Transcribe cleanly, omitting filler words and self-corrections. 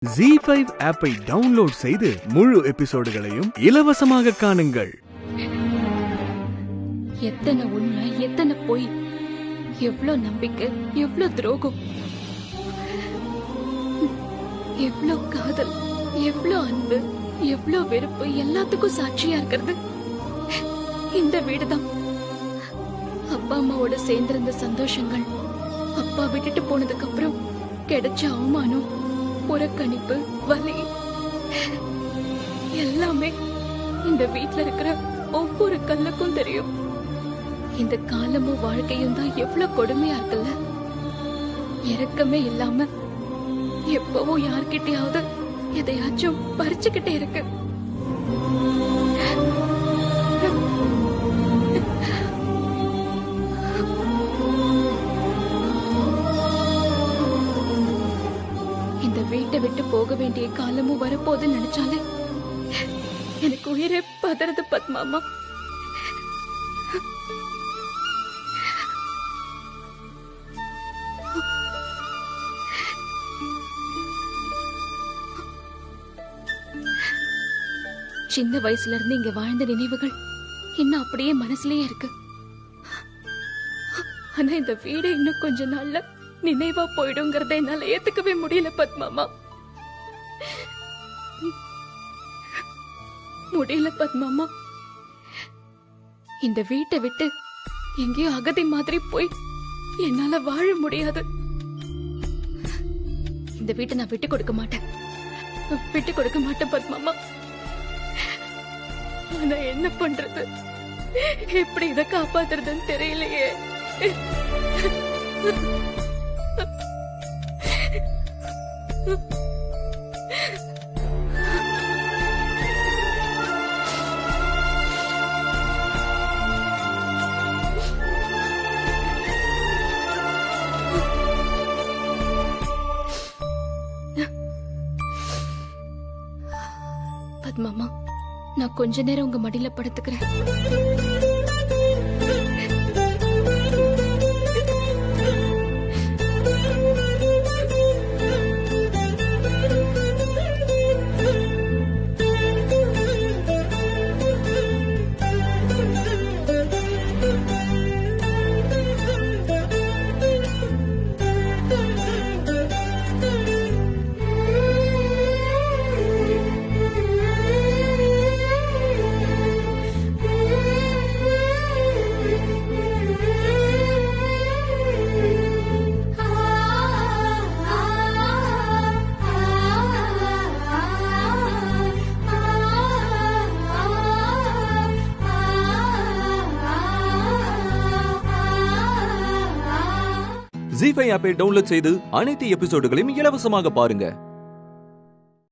ZEE5 ஆப்பை download செய்து முழு எபிசோடுகளையும் இலவசமாக காணுங்கள். எத்தனை உண்மை, எத்தனை பொய், எவ்வளவு நம்பிக்கை, எவ்வளவு துரோகம், எவ்வளவு காதல், எவ்வளவு அன்பு, எவ்வளவு வெறுப்பு, எல்லாத்துக்கும் சாட்சியா இருக்கிறது இந்த வீடுதான். அப்பா அம்மாவோட சேர்ந்திருந்த சந்தோஷங்கள், அப்பா விட்டுட்டு போனதுக்கு அப்புறம் கிடைச்ச அவமானம், புறக்கணிப்பு, வலி, எல்லாமே இந்த வீட்டுல இருக்கிற ஒவ்வொரு கல்லுக்கும் தெரியும். இந்த காலமும் வாழ்க்கையும் தான் எவ்வளவு கொடுமையா இருக்குல்ல. இறக்கமே இல்லாம எப்பவும் யார்கிட்டயாவது எதையாச்சும் பறிச்சுக்கிட்டே இருக்கு. இந்த வீட்டை விட்டு போக வேண்டிய காலமும் வரப்போகுதுன்னு நினைச்சாலே எனக்கு உயிரே பதறது பத்மாமா. சின்ன வயசுல இருந்து இங்க வாழ்ந்த நினைவுகள் இன்னும் அப்படியே மனசுலயே இருக்கு. ஆனா இந்த வீடு இன்னும் கொஞ்ச நாள்ல நினைவா போயிடுங்கிறத என்னால ஏத்துக்கவே முடியல பத்மாமா. முடியல பத்மாமா. இந்த வீட்டை விட்டு எங்கேயோ அகதி மாதிரி போய் என்னால வாழ முடியாது. இந்த வீட்டை நான் விட்டு கொடுக்க மாட்டேன், விட்டு கொடுக்க மாட்டேன் பத்மாமா. ஆனா என்ன பண்றது, எப்படி இதை காப்பாத்துறதுன்னு தெரியலையே. பத்மாமா, நான் கொஞ்ச நேரம் உங்க மடியில படுத்துக்கிறேன். ZEE5 ஆப்பை டவுன்லோட் செய்து அனைத்து எபிசோடுகளையும் இலவசமாக பாருங்க.